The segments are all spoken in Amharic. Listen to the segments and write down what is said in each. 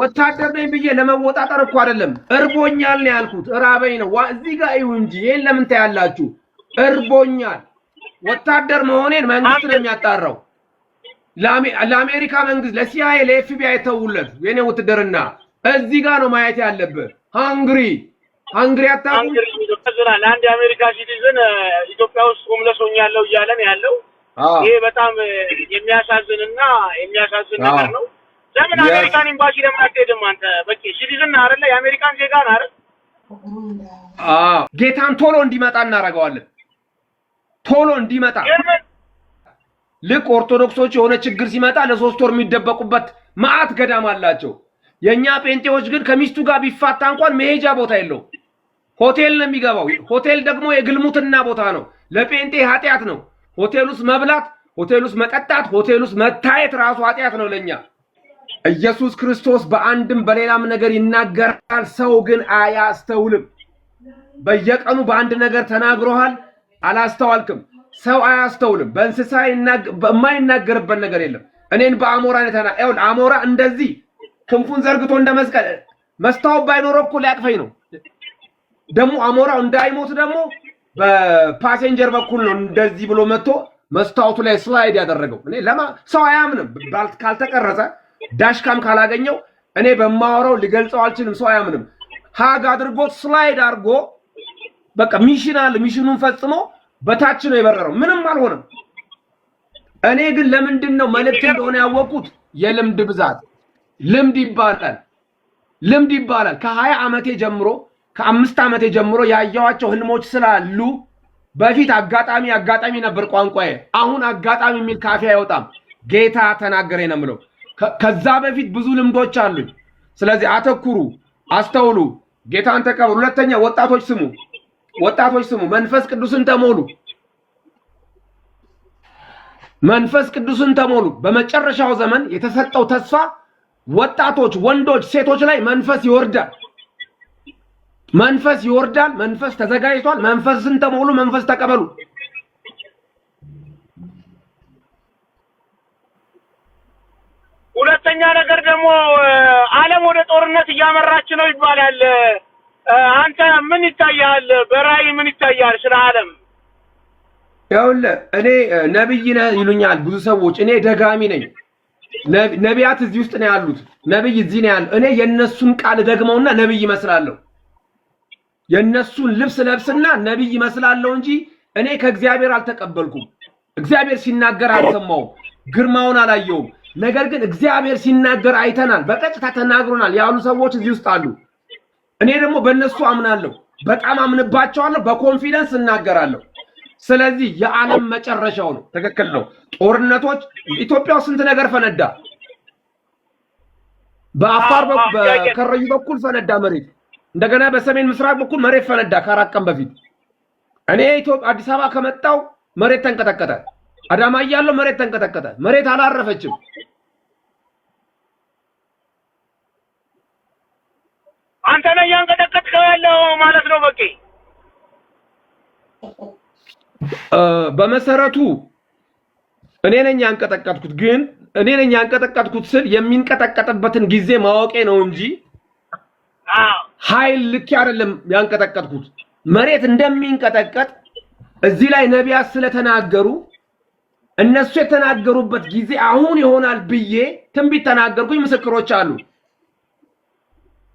ወታደር ነኝ ብዬ ለመወጣጠር እኮ አይደለም። እርቦኛል ነው ያልኩት። ራበኝ ነው እዚህ ጋር ይሁን እንጂ ይሄን ለምን ታያላችሁ? እርቦኛል። ወታደር መሆኔን መንግስት ነው የሚያጣራው። ለአሜሪካ መንግስት፣ ለሲአይኤ፣ ለኤፍቢአይ ተውለት። የኔ ውትድርና እዚህ ጋር ነው ማየት ያለብህ። ሃንግሪ አታውቁም? አንድ የአሜሪካ ሲቲዝን ኢትዮጵያ ውስጥ ሆምለስ ሆኛለሁ እያለ ነው ያለው። ይሄ በጣም የሚያሳዝንና የሚያሳዝን ነገር ነው። ለምን አሜሪካን ኤምባሲ ለምን አትሄድም አንተ? በቂ ሲቲዝን አይደለ? የአሜሪካን ዜጋ ነህ አይደል? ጌታን ቶሎ እንዲመጣ እናደርገዋለን። ቶሎ እንዲመጣ ልክ ኦርቶዶክሶች የሆነ ችግር ሲመጣ ለ3 ወር የሚደበቁበት ማአት ገዳም አላቸው። የኛ ጴንጤዎች ግን ከሚስቱ ጋር ቢፋታ እንኳን መሄጃ ቦታ የለው። ሆቴል ነው የሚገባው። ሆቴል ደግሞ የግልሙትና ቦታ ነው። ለጴንጤ ኃጢያት ነው። ሆቴል ውስጥ መብላት፣ ሆቴል ውስጥ መጠጣት፣ ሆቴል ውስጥ መታየት ራሱ ኃጢያት ነው ለኛ። ኢየሱስ ክርስቶስ በአንድም በሌላም ነገር ይናገራል፣ ሰው ግን አያስተውልም። በየቀኑ በአንድ ነገር ተናግሮሃል፣ አላስተዋልክም። ሰው አያስተውልም። በእንስሳ የማይናገርበት ነገር የለም። እኔን በአሞራ ነው አሞራ እንደዚህ ክንፉን ዘርግቶ እንደመስቀል መስታወት ባይኖረው እኮ ሊያቅፈኝ ነው። ደግሞ አሞራው እንዳይሞት ደግሞ በፓሴንጀር በኩል ነው እንደዚህ ብሎ መጥቶ መስታወቱ ላይ ስላይድ ያደረገው። እኔ ሰው አያምንም። ካልተቀረጸ ዳሽካም ካላገኘው እኔ በማወራው ሊገልጸው አልችልም። ሰው አያምንም። ሃግ አድርጎት ስላይድ አድርጎ በቃ ሚሽኑን ፈጽሞ በታች ነው የበረረው። ምንም አልሆነም። እኔ ግን ለምንድን ነው መልእክት እንደሆነ ያወቁት? የልምድ ብዛት። ልምድ ይባላል። ከ20 ዓመቴ ጀምሮ ከ5 ዓመቴ ጀምሮ ያያዋቸው ህልሞች ስላሉ በፊት አጋጣሚ ነበር ቋንቋዬ። አሁን አጋጣሚ የሚል ካፌ አይወጣም። ጌታ ተናገረኝ ነው የምለው። ከዛ በፊት ብዙ ልምዶች አሉኝ። ስለዚህ አተኩሩ፣ አስተውሉ፣ ጌታን ተቀበሉ። ሁለተኛ ወጣቶች ስሙ፣ መንፈስ ቅዱስን ተሞሉ። በመጨረሻው ዘመን የተሰጠው ተስፋ ወጣቶች፣ ወንዶች፣ ሴቶች ላይ መንፈስ ይወርዳል። መንፈስ ተዘጋጅቷል። መንፈስን ተሞሉ፣ መንፈስ ተቀበሉ። ሁለተኛ ነገር ደግሞ ዓለም ወደ ጦርነት እያመራች ነው ይባላል። አንተ ምን ይታያል? በራእይ ምን ይታያል ስለ ዓለም? ይኸውልህ እኔ ነብይ ነህ ይሉኛል ብዙ ሰዎች። እኔ ደጋሚ ነኝ። ነቢያት እዚህ ውስጥ ነው ያሉት። ነብይ እዚህ ነው ያለው። እኔ የነሱን ቃል ደግመውና ነብይ ይመስላለሁ። የነሱን ልብስ ለብስና ነብይ ይመስላለሁ እንጂ እኔ ከእግዚአብሔር አልተቀበልኩም። እግዚአብሔር ሲናገር አልሰማውም። ግርማውን አላየውም። ነገር ግን እግዚአብሔር ሲናገር አይተናል። በቀጥታ ተናግሮናል ያሉ ሰዎች እዚህ ውስጥ አሉ። እኔ ደግሞ በእነሱ አምናለሁ። በጣም አምንባቸዋለሁ። በኮንፊደንስ እናገራለሁ። ስለዚህ የዓለም መጨረሻው ነው። ትክክል ነው። ጦርነቶች ኢትዮጵያ ውስጥ ስንት ነገር ፈነዳ። በአፋር በከረዩ በኩል ፈነዳ መሬት። እንደገና በሰሜን ምስራቅ በኩል መሬት ፈነዳ ከ4 ቀን በፊት። እኔ አዲስ አበባ ከመጣው መሬት ተንቀጠቀጠ። አዳማ እያለሁ መሬት ተንቀጠቀጠ። መሬት አላረፈችም። አንተ ነህ ያንቀጠቀጥከው ያለው ማለት ነው። በቂ በመሰረቱ እኔ ነኝ ያንቀጠቀጥኩት። ግን እኔ ነኝ ያንቀጠቀጥኩት ስል የሚንቀጠቀጥበትን ጊዜ ማወቄ ነው እንጂ ኃይል ልክ አይደለም ያንቀጠቀጥኩት። መሬት እንደሚንቀጠቀጥ እዚህ ላይ ነቢያት ስለተናገሩ እነሱ የተናገሩበት ጊዜ አሁን ይሆናል ብዬ ትንቢት ተናገርኩኝ። ምስክሮች አሉ።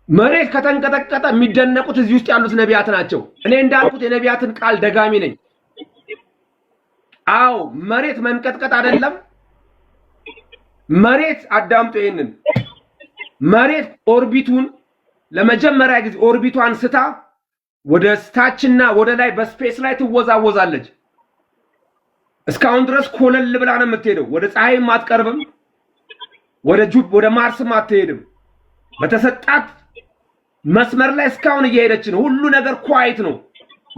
መሬት ከተንቀጠቀጠ የሚደነቁት እዚህ ውስጥ ያሉት ነቢያት ናቸው። እኔ እንዳልኩት የነቢያትን ቃል ደጋሚ ነኝ። አዎ መሬት መንቀጥቀጥ አይደለም። መሬት አዳምጡ ይሄንን። መሬት ኦርቢቱን ለመጀመሪያ ጊዜ ኦርቢቷን ስታ ወደ ታችና ወደ ላይ በስፔስ ላይ ትወዛወዛለች። እስካሁን ድረስ ኮለል ብላ ነው የምትሄደው። ወደ ፀሐይም አትቀርብም፣ ወደ ማርስም አትሄድም። በተሰጣት መስመር ላይ እስካሁን እየሄደች ነው። ሁሉ ነገር ኳይት ነው።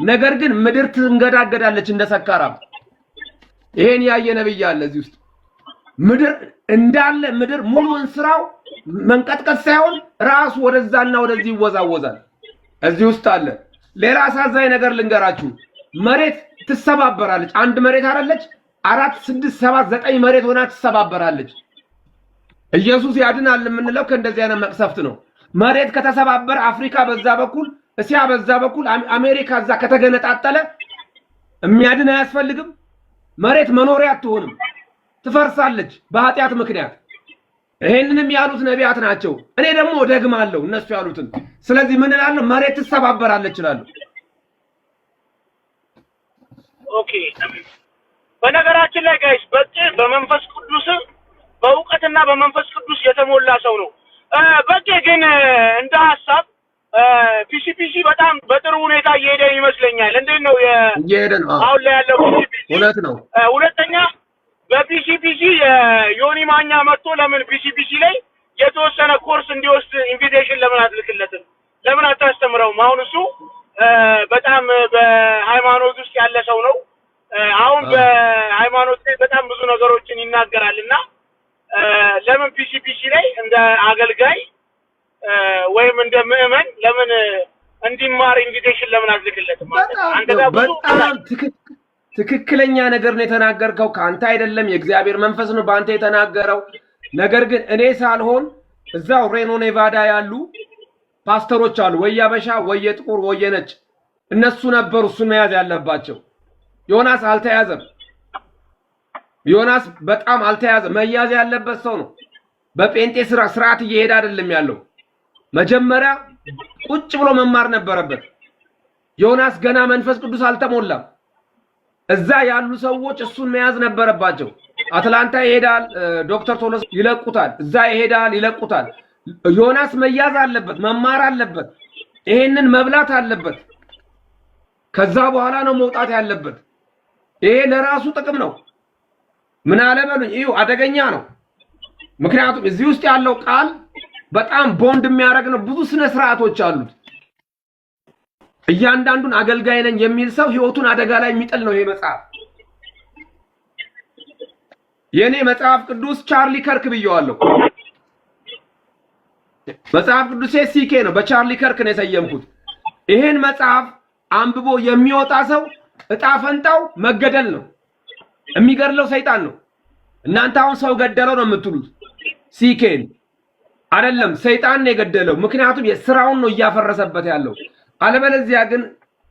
ነገር ግን ምድር ትንገዳገዳለች እንደ ሰካራም። ይሄን ያየ ነብይ አለ እዚህ ውስጥ። ምድር ሙሉን ስራው መንቀጥቀጥ ሳይሆን ራሱ ወደዛና ወደዚህ ይወዛወዛል። እዚህ ውስጥ አለ። ሌላ አሳዛኝ ነገር ልንገራችሁ። መሬት ትሰባበራለች። አንድ መሬት አይደለች፣ 4 6 7 9 መሬት ሆና ትሰባበራለች። ኢየሱስ ያድናል የምንለው ከእንደዚህ አይነት መቅሰፍት ነው። መሬት ከተሰባበረ አፍሪካ በዛ በኩል እስያ በዛ በኩል አሜሪካ እዛ ከተገነጣጠለ የሚያድን አያስፈልግም። መሬት መኖሪያ አትሆንም፣ ትፈርሳለች በኃጢአት ምክንያት። ይሄንንም ያሉት ነቢያት ናቸው። እኔ ደግሞ ደግማለሁ እነሱ ያሉትን። ስለዚህ ምን እላለሁ? መሬት ትሰባበራለች እላለሁ። ኦኬ። በነገራችን ላይ ጋይስ በመንፈስ ቅዱስ በእውቀትና በመንፈስ ቅዱስ የተሞላ ሰው ነው። በቂ ግን እንደ ሐሳብ ፒሲፒሲ በጣም በጥሩ ሁኔታ እየሄደ ይመስለኛል። እንዴት ነው እየሄደ ነው አሁን ላይ ያለው ፒሲፒሲ? እውነት ነው። ሁለተኛ በፒሲፒሲ ዮኒ ማኛ መጥቶ ለምን ፒሲፒሲ ላይ የተወሰነ ኮርስ እንዲወስድ ኢንቪቴሽን ለምን አትልክለትም? ለምን አታስተምረውም? አሁን እሱ በጣም በሃይማኖት ውስጥ ያለ ሰው ነው። አሁን በሃይማኖት ላይ በጣም ብዙ ነገሮችን ይናገራልና ለምን ፒሲፒሲ ላይ እንደ አገልጋይ ወይም እንደ ምዕመን ለምን እንዲማር ኢንቪቴሽን ለምን አትልክለትም? አንተ ጋር በጣም ትክክለኛ ነገር ነው የተናገርከው። ካንተ አይደለም፣ የእግዚአብሔር መንፈስ ነው ባንተ የተናገረው። ነገር ግን እኔ ሳልሆን እዛው ሬኖ ኔቫዳ ያሉ ፓስተሮች አሉ፣ ወይ አበሻ ወይ ጥቁር ወይ ነጭ። እነሱ ነበሩ እሱን መያዝ ያለባቸው። ዮናስ አልተያዘም። ዮናስ በጣም አልተያዘም። መያዝ ያለበት ሰው ነው። በጴንጤ ስርዓት እየሄደ አይደለም ያለው። መጀመሪያ ቁጭ ብሎ መማር ነበረበት። ዮናስ ገና መንፈስ ቅዱስ አልተሞላም። እዛ ያሉ ሰዎች እሱን መያዝ ነበረባቸው። አትላንታ ይሄዳል፣ ዶክተር ቶሎስ ይለቁታል። እዛ ይሄዳል፣ ይለቁታል። ዮናስ መያዝ አለበት፣ መማር አለበት፣ ይሄንን መብላት አለበት። ከዛ በኋላ ነው መውጣት ያለበት። ይሄ ለራሱ ጥቅም ነው። ምን አለ በሉኝ፣ ይሄው አደገኛ ነው። ምክንያቱም እዚህ ውስጥ ያለው ቃል በጣም ቦንድ የሚያደርግ ነው። ብዙ ስነ ስርዓቶች አሉት። እያንዳንዱን አገልጋይ ነኝ የሚል ሰው ህይወቱን አደጋ ላይ የሚጥል ነው ይሄ መጽሐፍ። የኔ መጽሐፍ ቅዱስ ቻርሊ ከርክ ብየዋለሁ። መጽሐፍ ቅዱሴ ሲኬ ነው፣ በቻርሊ ከርክ ነው የሰየምኩት። ይሄን መጽሐፍ አንብቦ የሚወጣ ሰው እጣ ፈንታው መገደል ነው። የሚገድለው ሰይጣን ነው። እናንተ አሁን ሰው ገደለው ነው የምትሉት፣ ሲኬን አይደለም፣ ሰይጣን ነው የገደለው። ምክንያቱም የስራውን ነው እያፈረሰበት ያለው። አለበለዚያ ግን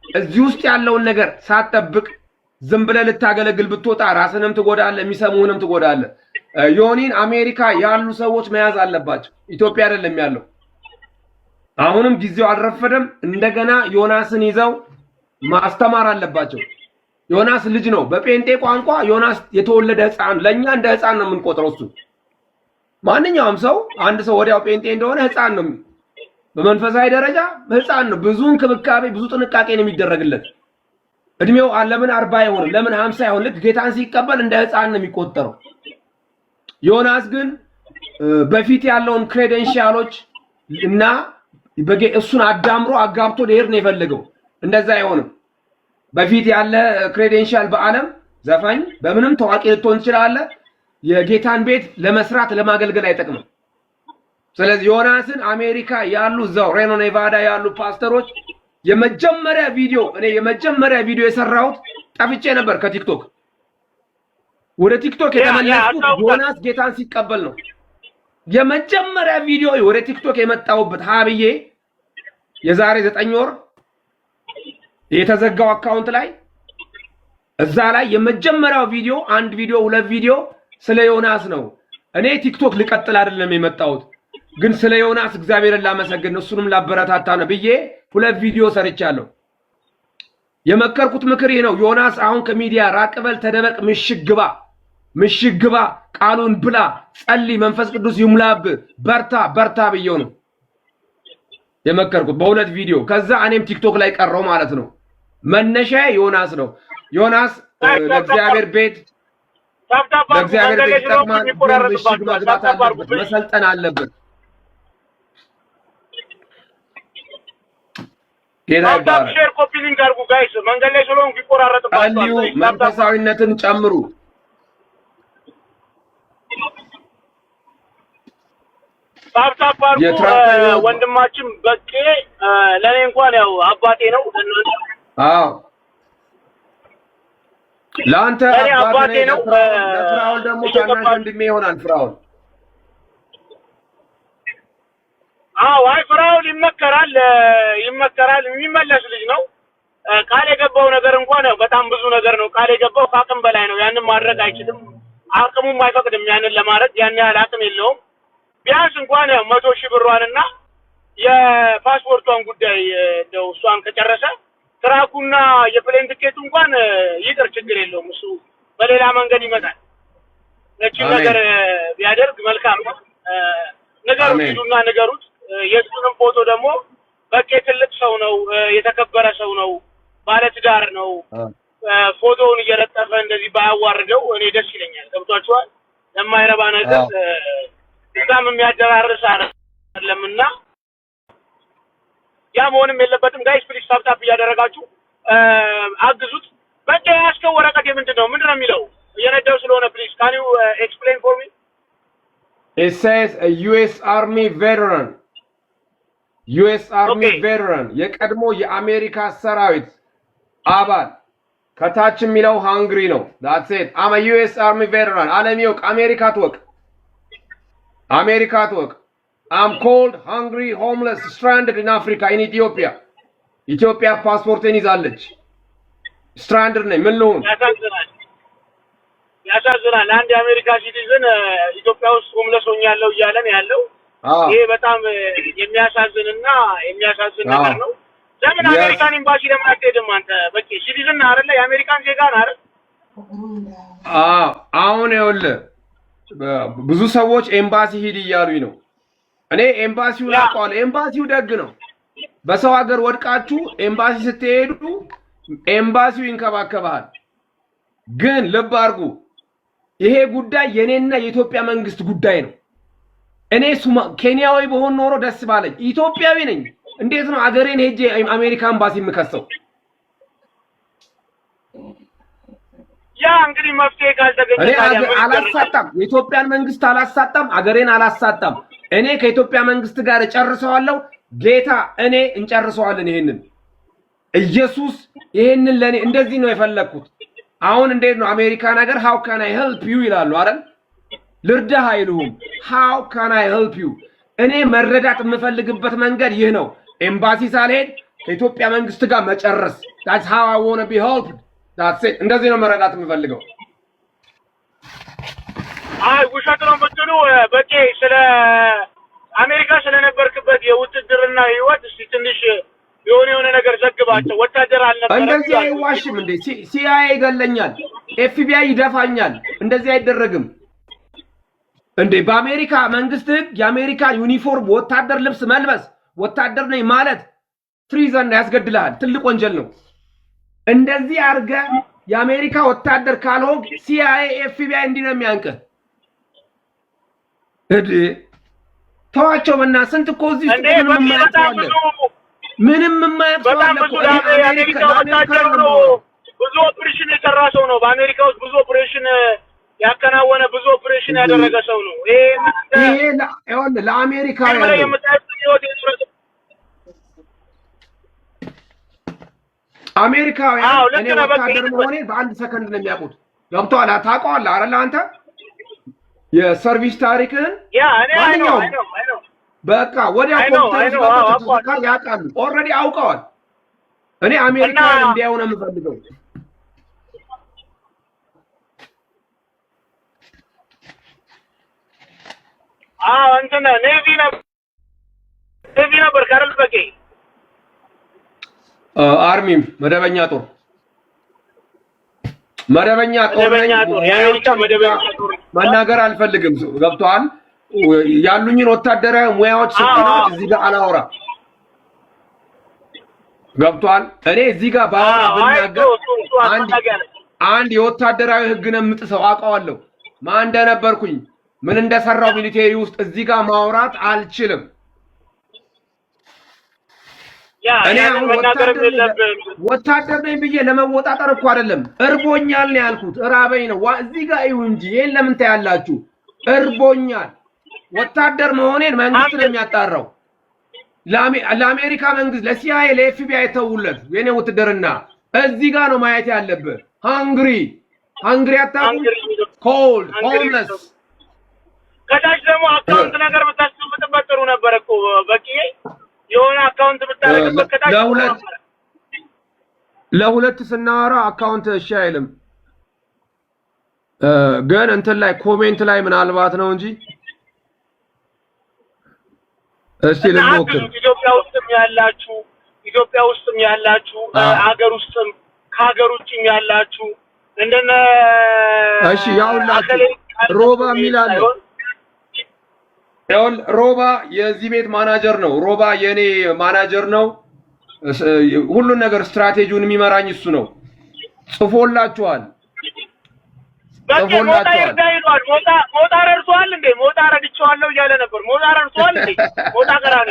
እዚህ ውስጥ ያለውን ነገር ሳትጠብቅ ዝም ብለህ ልታገለግል ብትወጣ ራስንም ትጎዳለህ፣ የሚሰሙህንም ትጎዳለህ። ዮኒን አሜሪካ ያሉ ሰዎች መያዝ አለባቸው። ኢትዮጵያ አይደለም ያለው። አሁንም ጊዜው አልረፈደም። እንደገና ዮናስን ይዘው ማስተማር አለባቸው። ዮናስ ልጅ ነው። በጴንጤ ቋንቋ ዮናስ የተወለደ ህፃን፣ ለኛ እንደ ህፃን ነው የምንቆጥረው። እሱ ማንኛውም ሰው አንድ ሰው ወዲያው ጴንጤ እንደሆነ ህፃን ነው። በመንፈሳዊ ደረጃ ህፃን ነው። ብዙ እንክብካቤ፣ ብዙ ጥንቃቄ ነው የሚደረግለት። እድሜው ለምን 40 አይሆንም? ለምን 50 አይሆንም? ልክ ጌታን ሲቀበል እንደ ህፃን ነው የሚቆጠረው። ዮናስ ግን በፊት ያለውን ክሬደንሻሎች እና እሱን አዳምሮ አጋብቶ ሊሄድ ነው የፈለገው። እንደዛ አይሆንም። በፊት ያለ ክሬደንሻል በዓለም ዘፋኝ በምንም ታዋቂ ልትሆን ትችላለህ። የጌታን ቤት ለመስራት ለማገልገል አይጠቅምም። ስለዚህ ዮናስን አሜሪካ ያሉ እዛው ሬኖ ኔቫዳ ያሉ ፓስተሮች የመጀመሪያ ቪዲዮ የሰራሁት ጠፍቼ ነበር ከቲክቶክ ወደ ቲክቶክ የተመለስኩት ዮናስ ጌታን ሲቀበል ነው። የመጀመሪያ ቪዲዮ ወደ ቲክቶክ የመጣሁበት ሀብዬ የዛሬ 9 ወር የተዘጋው አካውንት ላይ እዛ ላይ የመጀመሪያው ቪዲዮ 1 ቪዲዮ 2 ቪዲዮ ስለ ዮናስ ነው። እኔ ቲክቶክ ልቀጥል አይደለም የመጣሁት፣ ግን ስለ ዮናስ እግዚአብሔርን ላመሰግን እሱንም ላበረታታ ነው ብዬ 2 ቪዲዮ ሰርቻለሁ። የመከርኩት ምክር ይሄ ነው። ዮናስ አሁን ከሚዲያ ራቅ በል፣ ተደበቅ፣ ምሽግ ግባ፣ ቃሉን ብላ፣ ጸልይ፣ መንፈስ ቅዱስ ይሙላብ፣ በርታ ብዬው ነው የመከርኩት በ2 ቪዲዮ። ከዛ እኔም ቲክቶክ ላይ ቀረው ማለት ነው። መነሻዬ ዮናስ ነው። ዮናስ ለእግዚአብሔር ቤት ይጠቅማል። ምሽግ መግባት አለበት፣ መሰልጠን አለበት። ጌታ ይባርክ። ሼር ኮፒ ሊንክ አድርጉ ጋይስ። መንገድ ላይ ስለሆንኩ ይቆራረጥባችኋል። መንፈሳዊነትን ጨምሩ። ታፕታፕ አድርጉ። ወንድማችን በቄ ለኔ እንኳን ያው አባቴ ነው። አዎ ለአንተ አባቴ ነው። ለፍራኦል ደግሞ ታናሽ ወንድሜ ይሆናል። ፍራኦል አዎ አይ ፍራኦል ይመከራል የሚመለስ ልጅ ነው። ቃል የገባው ነገር እንኳን በጣም ብዙ ነገር ነው። ቃል የገባው ከአቅም በላይ ነው። ያንን ማድረግ አይችልም። አቅሙም አይፈቅድም ያንን ለማድረግ ያን ያህል አቅም የለውም። ቢያንስ እንኳን 100,000 ብሯንና የፓስፖርቷን ጉዳይ እንደው እሷን ከጨረሰ ትራኩና የፕሌን ትኬቱ እንኳን ይቅር ችግር የለውም። እሱ በሌላ መንገድ ይመጣል። እቺ ነገር ቢያደርግ መልካም ነው። ነገሩት ሂዱና ነገሩት። የሱንም ፎቶ ደግሞ በቃ ትልቅ ሰው ነው፣ የተከበረ ሰው ነው፣ ባለትዳር ነው። ፎቶውን እየለጠፈ እንደዚህ ባያዋርደው እኔ ደስ ይለኛል። ገብቷችኋል? ለማይረባ ነገር እዛም የሚያደራርስ አይደለምና ያ መሆንም የለበትም። ጋይስ ፕሊዝ ታፕ እያደረጋችሁ አግዙት። በቃ ያስከው ወረቀት ምንድነው የሚለው እየነዳው ስለሆነ ፕሊዝ can you explain for me? It says a US Army veteran. US Army veteran የቀድሞ የአሜሪካ ሰራዊት አባል ከታች የሚለው ሃንግሪ ነው። that's it. I'm a US Army veteran. ዓለም ይወቅ፣ አሜሪካ ትወቅ፣ አሜሪካ ትወቅ። I'm cold, hungry, homeless, stranded in Africa, in Ethiopia. ኢትዮጵያ ፓስፖርቴን ይዛለች። ስትራንድድ ነኝ። ምን ልሁን? ያሳዝናል። አንድ የአሜሪካ ሲቲዝን ኢትዮጵያ ውስጥ ሆምለስ ሆኛለሁ እያለን ያለው ይሄ በጣም የሚያሳዝንና የሚያሳዝን ነገር ነው። ለምን አሜሪካን ኤምባሲ ለምን አትሄድም አንተ? በቃ ሲቲዝን አይደለ? የአሜሪካን ዜጋ ነህ አይደል? አሁን ይኸውልህ ብዙ ሰዎች ኤምባሲ ሂድ እያሉኝ ነው። እኔ ኤምባሲውን አውቀዋለሁ። ኤምባሲው ደግ ነው። በሰው ሀገር ወድቃችሁ ኤምባሲ ስትሄዱ ኤምባሲው ይንከባከባል። ግን ልብ አድርጉ፣ ይሄ ጉዳይ የኔና የኢትዮጵያ መንግስት ጉዳይ ነው። እኔ ኬንያዊ በሆን ኖሮ ደስ ባለኝ። ኢትዮጵያዊ ነኝ። እንዴት ነው አገሬን ሄጄ አሜሪካ ኤምባሲ የምከሰው? ያ እንግዲህ መፍትሄ ካልተገኘ እኔ አላሳጣም፣ የኢትዮጵያን መንግስት አላሳጣም፣ አገሬን አላሳጣም። እኔ ከኢትዮጵያ መንግስት ጋር እጨርሰዋለሁ። ጌታ እኔ እንጨርሰዋለን። ይሄንን ኢየሱስ ይሄንን ለኔ እንደዚህ ነው የፈለኩት። አሁን እንዴት ነው አሜሪካ ነገር how can I help you ይላሉ አይደል? ልርዳህ አይሉም። how can I help you? እኔ መረዳት የምፈልግበት መንገድ ይህ ነው። ኤምባሲ ሳልሄድ ከኢትዮጵያ መንግስት ጋር መጨረስ። that's how I want to be helped. that's it። እንደዚህ ነው መረዳት የምፈልገው። አይ ውሸት ነው የምትሉ በቂ ስለ አሜሪካ ስለነበርክበት የውትድርና ህይወት እስቲ ትንሽ የሆነ ነገር ዘግባቸው። ወታደር አልነበረ እንደዚህ አይዋሽም እንዴ? ሲአይኤ ይገለኛል፣ ኤፍቢአይ ይደፋኛል። እንደዚህ አይደረግም እንዴ? በአሜሪካ መንግስት ህግ የአሜሪካ ዩኒፎርም ወታደር ልብስ መልበስ ወታደር ነኝ ማለት ትሪዘን ያስገድልሃል። ትልቅ ወንጀል ነው። እንደዚህ አርገ የአሜሪካ ወታደር ካልሆንክ ሲአይኤ ኤፍቢአይ እንዲህ ነው የሚያንቅህ። እዴ ተዋቸው በእና ስንት እኮ እዚህ ምንም የማያውቀው አሜሪካ ወታደር ነው። ብዙ ኦፕሬሽን የሰራ ሰው ነው። በአሜሪካ ውስጥ ብዙ ኦፕሬሽን ያከናወነ ብዙ ኦፕሬሽን ያደረገ ሰው ነው። ይሄ ለአሜሪካ አሜሪካውያን እኔ ወታደር መሆኔ በአንድ ሰከንድ ነው የሚያውቁት። ገብቶሃል? ታውቀዋለህ አይደል አንተ የሰርቪስ ታሪክህን? ማንኛውም በቃ ወዲያ ኮምፒውተር ያውቃሉ። ኦልሬዲ አውቀዋል። እኔ አሜሪካን እንዲያው ነው የምፈልገው። እንትን ኔቪ ነበር ካረል በቂ አርሚም መደበኛ ጦር መናገር አልፈልግም። ገብቶሃል? ያሉኝን ወታደራዊ ሙያዎች ስልጠናዎች እዚህ ጋር አላወራ። ገብቶሃል? እኔ እዚህ ጋር ብናገር አንድ የወታደራዊ ህግ ነው የምጥሰው። አውቀዋለሁ ማን እንደነበርኩኝ ምን እንደሰራው ሚሊቴሪ ውስጥ እዚህ ጋር ማውራት አልችልም። እኔ አሁን ወታደር ነኝ ብዬ ለመወጣጠር እኮ አይደለም። እርቦኛል ነው ያልኩት። እራበኝ ነው እዚህ ጋር ይሁን እንጂ ይሄን ለምን ታያላችሁ? እርቦኛል። ወታደር መሆኔን መንግስት ነው የሚያጣራው። ለአሜሪካ መንግስት፣ ለሲአይኤ፣ ለኤፍቢአይ ተውለት። የኔ ውትድርና እዚህ ጋር ነው ማየት ያለብህ። ሃንግሪ አታውቁም? ኮልድ ሆምለስ ከታች ደግሞ አካውንት ነገር ብታስቀምጥበት ጥሩ ነበር እኮ በቂ የሆነ አካውንት ብታረግበት ከታች ለሁለት ስናወራ አካውንት እሺ አይልም። ግን እንትን ላይ ኮሜንት ላይ ምናልባት ነው እንጂ እስቲ ልሞክር። ኢትዮጵያ ውስጥም ያላችሁ ሀገር ውስጥም ከሀገር ውጭም ያላችሁ እንደነ እሺ ያውላችሁ ሮባ ሚላል ሮባ የዚህ ቤት ማናጀር ነው። ሮባ የኔ ማናጀር ነው። ሁሉን ነገር ስትራቴጂውን የሚመራኝ እሱ ነው። ጽፎላችኋል። ሞታ ረድቷል እንዴ? ሞታ ረድቼዋለሁ እያለ ነበር። ሞታ ረድቷል እንዴ? ሞታ ቀራኒ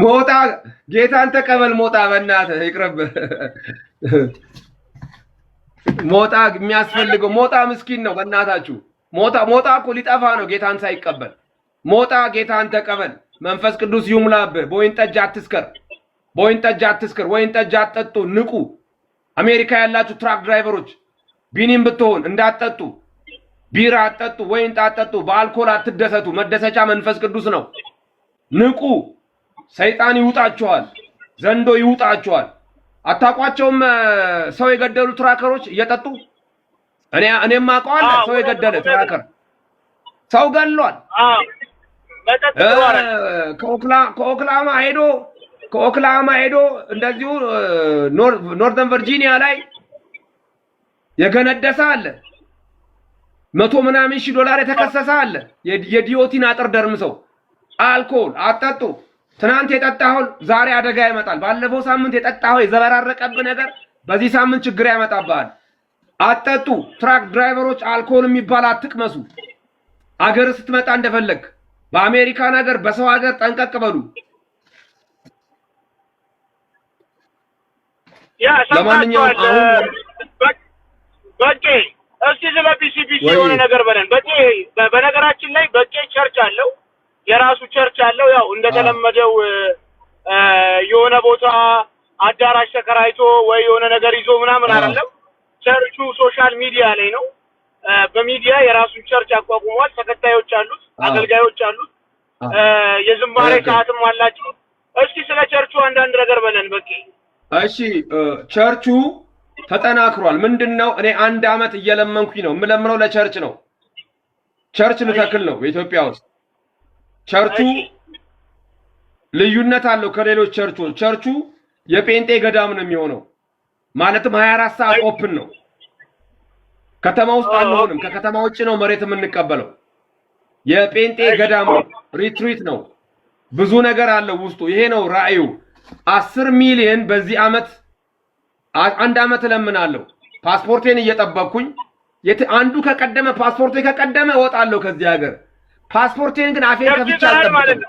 ሞታ ጌታን ተቀበል። ሞታ በእናትህ ይቅርብ። ሞታ የሚያስፈልገው ሞታ ምስኪን ነው። በእናታችሁ ሞታ እኮ ሊጠፋ ነው ጌታን ሳይቀበል። ሞታ ጌታን ተቀበል። መንፈስ ቅዱስ ይሙላብህ። በወይን ጠጅ አትስከር። ወይን ጠጅ አትጠጡ። ንቁ። አሜሪካ ያላችሁ ትራክ ድራይቨሮች ቢኒም ብትሆን እንዳትጠጡ፣ ቢራ አትጠጡ፣ ወይን አትጠጡ፣ በአልኮል አትደሰቱ። መደሰቻ መንፈስ ቅዱስ ነው። ንቁ። ሰይጣን ይውጣችኋል፣ ዘንዶ ይውጣችኋል። አታውቋቸውም? ሰው የገደሉ ትራከሮች እየጠጡ እኔም አውቀዋለሁ። ሰው የገደለ ትራከር ሰው ገድሏል። ከኦክላማ ሄዶ እንደዚሁ ኖርዘርን ቨርጂኒያ ላይ የገነደሰ አለ። 100 ምናምን ሺህ ዶላር የተከሰሰ አለ። የዲዮቲን አጥር ደርምሰው። አልኮል አትጠጡ። ትናንት የጠጣኸው ዛሬ አደጋ ያመጣል። ባለፈው ሳምንት የጠጣኸው የዘበራረቀብህ ነገር በዚህ ሳምንት ችግር ያመጣብሃል። አትጠጡ። ትራክ ድራይቨሮች አልኮል የሚባል አትቅመሱ። አገር ስትመጣ እንደፈለግ በአሜሪካን ሀገር በሰው ሀገር ጠንቀቅ በሉ። ለማንኛውም አሁን በቂ እስኪ ስለ ቢሲቢሲ የሆነ ነገር በለን። በቂ በነገራችን ላይ በቂ ቸርች አለው፣ የራሱ ቸርች አለው። ያው እንደተለመደው የሆነ ቦታ አዳራሽ ተከራይቶ ወይ የሆነ ነገር ይዞ ምናምን አይደለም። ቸርቹ ሶሻል ሚዲያ ላይ ነው። በሚዲያ የራሱን ቸርች አቋቁሟል። ተከታዮች አሉት፣ አገልጋዮች አሉት፣ የዝማሬ ሰዓትም አላቸው። እስኪ ስለ ቸርቹ አንዳንድ ነገር በለን በቂ። እሺ ቸርቹ ተጠናክሯል። ምንድነው? እኔ 1 አመት እየለመንኩኝ ነው። የምለምነው ለቸርች ነው። ቸርች ልተክል ነው በኢትዮጵያ ውስጥ። ቸርቹ ልዩነት አለው ከሌሎች ቸርቾች። ቸርቹ የጴንጤ ገዳም ነው የሚሆነው። ማለትም 24 ሰዓት ኦፕን ነው። ከተማ ውስጥ አንሆንም። ከከተማ ውጭ ነው መሬት የምንቀበለው። የጴንጤ ገዳም ሪትሪት ነው። ብዙ ነገር አለው ውስጡ። ይሄ ነው ራእዩ። 10 ሚሊዮን በዚህ አመት 1 አመት እለምናለሁ። ፓስፖርቴን እየጠበቅኩኝ አንዱ ከቀደመ ፓስፖርቴ ከቀደመ እወጣለሁ ከዚህ ሀገር። ፓስፖርቴን ግን አፌን ከፍቼ አልጠብቅም።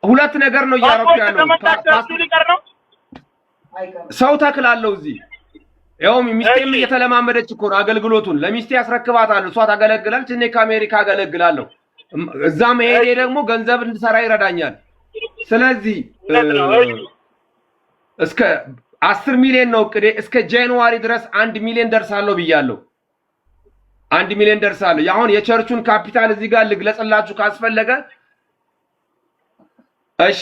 ሁለት ነገር ነው እያደረኩ ያለው። ሰው ተክላለሁ እዚህ። ያው ሚስቴም እየተለማመደች እኮ ነው አገልግሎቱን። ለሚስቴ ያስረክባታለሁ፣ እሷ ታገለግላለች፣ እኔ ከአሜሪካ አገለግላለሁ። እዛ መሄዴ ደግሞ ገንዘብ እንድሰራ ይረዳኛል። ስለዚህ እስከ 10 ሚሊዮን ነው እቅዴ። እስከ ጃንዋሪ ድረስ 1 ሚሊዮን ደርሳለሁ ብያለሁ። 1 ሚሊዮን ደርሳለሁ። አሁን የቸርቹን ካፒታል እዚህ ጋር ልግለጽላችሁ ካስፈለገ። እሺ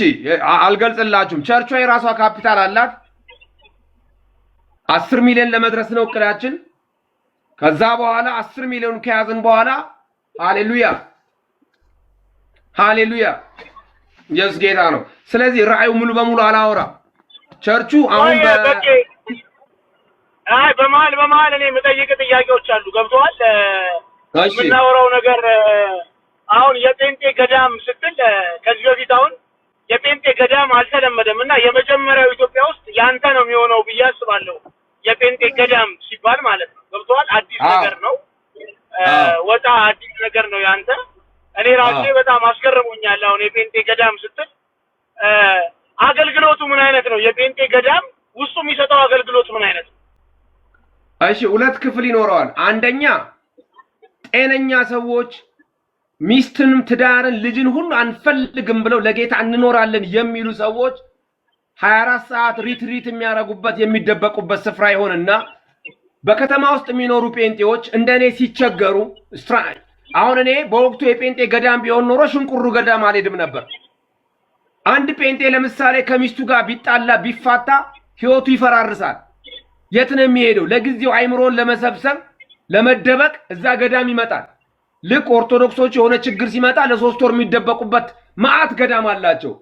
አልገልጽላችሁም። ቸርቿ የራሷ ካፒታል አላት። 10 ሚሊዮን ለመድረስ ነው እቅዳችን። ከዛ በኋላ 10 ሚሊዮን ከያዝን በኋላ ሃሌሉያ ሃሌሉያ ኢየሱስ ጌታ ነው። ስለዚህ ራእዩ ሙሉ በሙሉ አላወራም። ቸርቹ አሁን በመሀል እኔ የምጠይቅ ጥያቄዎች አሉ። ገብቶሃል? የምናወራው ነገር አሁን የጴንጤ ገዳም ስትል ከዚህ በፊት አሁን የጴንጤ ገዳም አልተለመደም እና የመጀመሪያው ኢትዮጵያ ውስጥ ያንተ ነው የሚሆነው ብዬ አስባለሁ። የጴንጤ ገዳም ሲባል ማለት ነው። ገብቶሃል? አዲስ ነገር ነው። ወጣ አዲስ ነገር ነው ያንተ። እኔ ራሴ በጣም አስገርሞኛል። አሁን የጴንጤ ገዳም ስትል አገልግሎቱ ምን አይነት ነው? የጴንጤ ገዳም ውስጡ የሚሰጠው አገልግሎት ምን አይነት ነው? እሺ 2 ክፍል ይኖረዋል። አንደኛ ጤነኛ ሰዎች ሚስትንም ትዳርን ልጅን ሁሉ አንፈልግም ብለው ለጌታ እንኖራለን የሚሉ ሰዎች 24 ሰዓት ሪትሪት የሚያረጉበት የሚደበቁበት ስፍራ ይሆንና በከተማ ውስጥ የሚኖሩ ጴንጤዎች እንደኔ ሲቸገሩ አሁን እኔ በወቅቱ የጴንጤ ገዳም ቢሆን ኖሮ ሽንቁሩ ገዳም አልሄድም ነበር። አንድ ጴንጤ ለምሳሌ ከሚስቱ ጋር ቢጣላ ቢፋታ ህይወቱ ይፈራርሳል። የት ነው የሚሄደው? ለጊዜው አይምሮን ለመሰብሰብ ለመደበቅ እዛ ገዳም ይመጣል። ልክ ኦርቶዶክሶች የሆነ ችግር ሲመጣ ለ3 ወር የሚደበቁበት ማአት ገዳም አላቸው።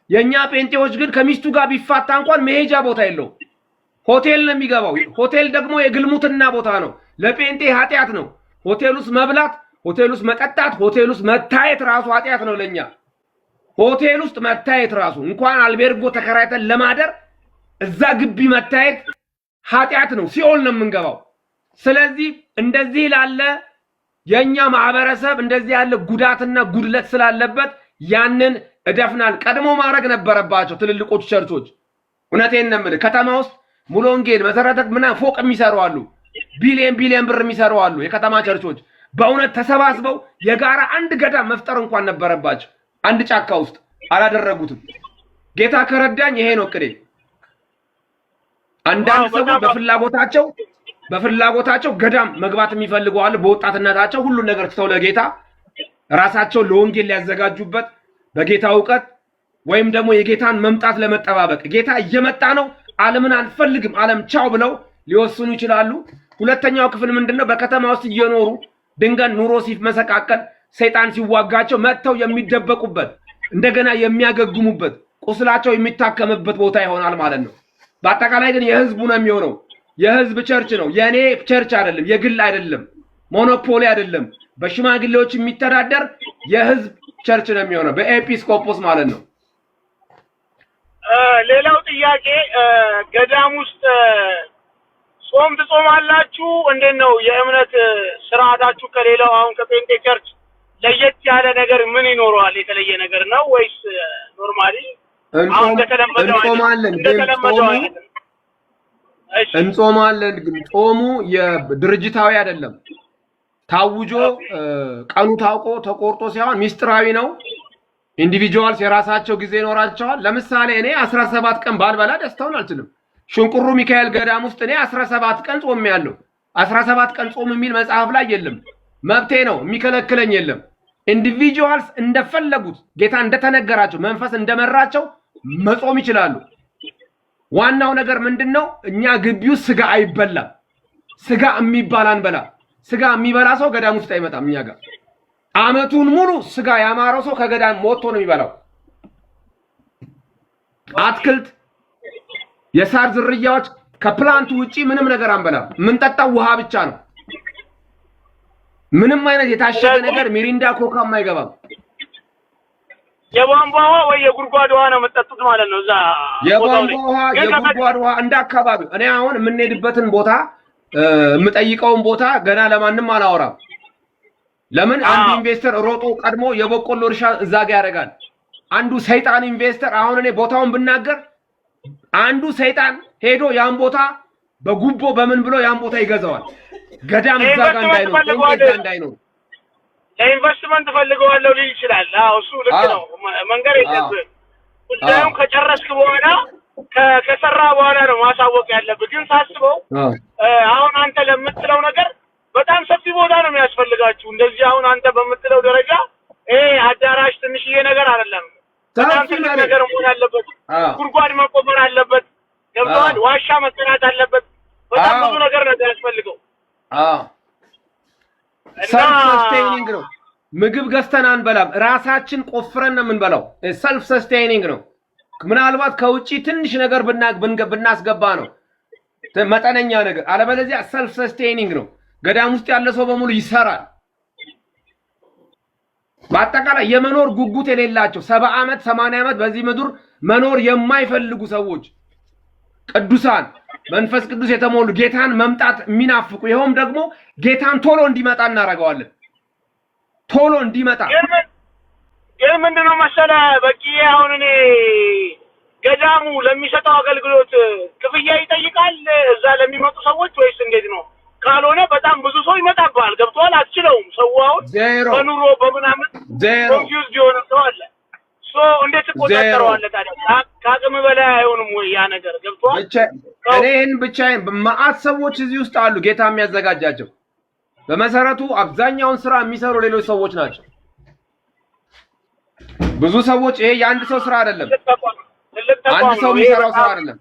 የኛ ጴንጤዎች ግን ከሚስቱ ጋር ቢፋታ እንኳን መሄጃ ቦታ የለውም። ሆቴል ነው የሚገባው። ሆቴል ደግሞ የግልሙትና ቦታ ነው። ለጴንጤ ኃጢአት ነው። ሆቴል ውስጥ መብላት፣ ሆቴል ውስጥ መጠጣት፣ ሆቴል ውስጥ መታየት ራሱ ኃጢአት ነው ለኛ። ሆቴል ውስጥ መታየት ራሱ እንኳን አልቤርጎ ተከራይተን ለማደር እዛ ግቢ መታየት ኃጢአት ነው። ሲኦል ነው የምንገባው። ስለዚህ እንደዚህ ላለ የኛ ማህበረሰብ እንደዚህ ያለ ጉዳትና ጉድለት ስላለበት ያንን እደፍናል። ቀድሞ ማድረግ ነበረባቸው ትልልቆች ቸርቾች። እውነቴን ነው የምልህ። ከተማ ውስጥ ሙሉ ወንጌል መሰረተ ምናምን ፎቅ የሚሰሩ አሉ። ቢሊየን ብር የሚሰሩ አሉ። የከተማ ቸርቾች በእውነት ተሰባስበው የጋራ አንድ ገዳም መፍጠር እንኳን ነበረባቸው። አንድ ጫካ ውስጥ አላደረጉትም። ጌታ ከረዳኝ ይሄ ነው እቅዴ። አንዳንድ ሰዎች በፍላጎታቸው ገዳም መግባት የሚፈልጉ አሉ። በወጣትነታቸው ሁሉ ነገር ትተው ለጌታ ራሳቸው ለወንጌል ሊያዘጋጁበት በጌታ ዕውቀት ወይም ደግሞ የጌታን መምጣት ለመጠባበቅ ጌታ እየመጣ ነው፣ ዓለምን አንፈልግም፣ ዓለም ቻው ብለው ሊወስኑ ይችላሉ። ሁለተኛው ክፍል ምንድነው? በከተማ ውስጥ እየኖሩ ድንገት ኑሮ ሲመሰቃቀል ሰይጣን ሲዋጋቸው መጥተው የሚደበቁበት እንደገና የሚያገግሙበት ቁስላቸው የሚታከምበት ቦታ ይሆናል ማለት ነው። በአጠቃላይ ግን የህዝቡ ነው የሚሆነው። የህዝብ ቸርች ነው። የኔ ቸርች አይደለም፣ የግል አይደለም፣ ሞኖፖሊ አይደለም። በሽማግሌዎች የሚተዳደር የህዝብ ቸርች ነው የሚሆነው፣ በኤጲስቆጶስ ማለት ነው። ሌላው ጥያቄ ገዳም ውስጥ ጾም ትጾማላችሁ? እንዴት ነው የእምነት ስርዓታችሁ ከሌላው አሁን ከጴንጤ ቸርች ለየት ያለ ነገር ምን ይኖረዋል? የተለየ ነገር ነው ወይስ ኖርማሊ እንጾማለን? እንጾማለን፣ ግን ጾሙ የድርጅታዊ አይደለም። ታውጆ ቀኑ ታውቆ ተቆርጦ ሳይሆን ሚስጥራዊ ነው። ኢንዲቪጁዋልስ የራሳቸው ጊዜ ይኖራቸዋል። ለምሳሌ እኔ 17 ቀን ባልበላ ደስታውን አልችልም። ሽንቁሩ ሚካኤል ገዳም ውስጥ እኔ 17 ቀን ጾሜያለሁ። 17 ቀን ጾም የሚል መጽሐፍ ላይ የለም። መብቴ ነው፣ የሚከለክለኝ የለም። ኢንዲቪጁዋልስ እንደፈለጉት ጌታ እንደተነገራቸው መንፈስ እንደመራቸው መጾም ይችላሉ። ዋናው ነገር ምንድነው? እኛ ግቢው ስጋ አይበላም። ስጋ የሚባል አንበላ። ስጋ የሚበላ ሰው ገዳም ውስጥ አይመጣም እኛ ጋር። አመቱን ሙሉ ስጋ ያማረው ሰው ከገዳም ሞቶ ነው የሚበላው። አትክልት፣ የሳር ዝርያዎች ከፕላንቱ ውጪ ምንም ነገር አንበላም። የምንጠጣው ውሃ ብቻ ነው። ምንም አይነት የታሸገ ነገር ሚሪንዳ፣ ኮካም አይገባም። የቧንቧ ውሃ ወይ የጉድጓድ ውሃ ነው የምትጠጡት ማለት ነው? እዛ የቧንቧ ውሃ፣ የጉድጓድ ውሃ እንደ አካባቢው። እኔ አሁን የምንሄድበትን ቦታ የምጠይቀውን ቦታ ገና ለማንም አላወራም። ለምን? አንዱ ኢንቨስተር ሮጦ ቀድሞ የበቆሎ እርሻ እዛ ጋር ያደርጋል። አንዱ ሰይጣን ኢንቨስተር፣ አሁን እኔ ቦታውን ብናገር አንዱ ሰይጣን ሄዶ ያን ቦታ በጉቦ በምን ብሎ ያን ቦታ ይገዛዋል። ገዳም እዛ ጋር እንዳይኖር ለኢንቨስትመንት ፈልገዋለሁ ሊል ይችላል። አዎ እሱ ልክ ነው። መንገር የለብህም። ጉዳዩን ከጨረስክ በኋላ ከሰራ በኋላ ነው ማሳወቅ ያለብህ። ግን ሳስበው አሁን አንተ ለምትለው ነገር በጣም ሰፊ ቦታ ነው የሚያስፈልጋችሁ። እንደዚህ አሁን አንተ በምትለው ደረጃ አዳራሽ ትንሽዬ ነገር አይደለም። በጣም ትልቅ ነገር መሆን አለበት። ጉድጓድ መቆመር አለበት። ገብቶሃል? ዋሻ መሰራት አለበት። በጣም ብዙ ነገር ነው የሚያስፈልገው። ሰልፍ ሰስቴይኒንግ ነው። ምግብ ገዝተን አንበላም። ራሳችን ቆፍረን ነው የምንበላው። ሰልፍ ሰስቴይኒንግ ነው። ምናልባት ከውጪ ትንሽ ነገር ብናስገባ ነው መጠነኛ ነገር። አለበለዚያ ሰልፍ ሰስቴይኒንግ ነው። ገዳም ውስጥ ያለ ሰው በሙሉ ይሰራል። በአጠቃላይ የመኖር ጉጉት የሌላቸው 70 ዓመት 80 ዓመት በዚህ ምድር መኖር የማይፈልጉ ሰዎች ቅዱሳን መንፈስ ቅዱስ የተሞሉ ጌታን መምጣት የሚናፍቁ ይሄውም ደግሞ ጌታን ቶሎ እንዲመጣ እናደርገዋለን። ቶሎ እንዲመጣ ግን ምንድነው መሰለህ በቂ አሁን እኔ ገዳሙ ለሚሰጠው አገልግሎት ክፍያ ይጠይቃል እዛ ለሚመጡ ሰዎች ወይስ እንዴት ነው? ካልሆነ በጣም ብዙ ሰው ይመጣባል። ገብቷል? አትችለውም። ሰው አሁን በኑሮ በምናምን ኮንፊውዝድ የሆነ ሰው አለ። እንዴት ትቆጣጠረዋለህ ታዲያ? ከአቅም በላይ አይሆንም ወይ ያ ነገር? ገብቷል? እኔን ብቻዬን መዓት ሰዎች እዚህ ውስጥ አሉ ጌታ የሚያዘጋጃቸው። በመሰረቱ አብዛኛውን ስራ የሚሰሩ ሌሎች ሰዎች ናቸው። ብዙ ሰዎች ይሄ የአንድ ሰው ስራ አይደለም። አንድ ሰው የሚሰራው ስራ አይደለም።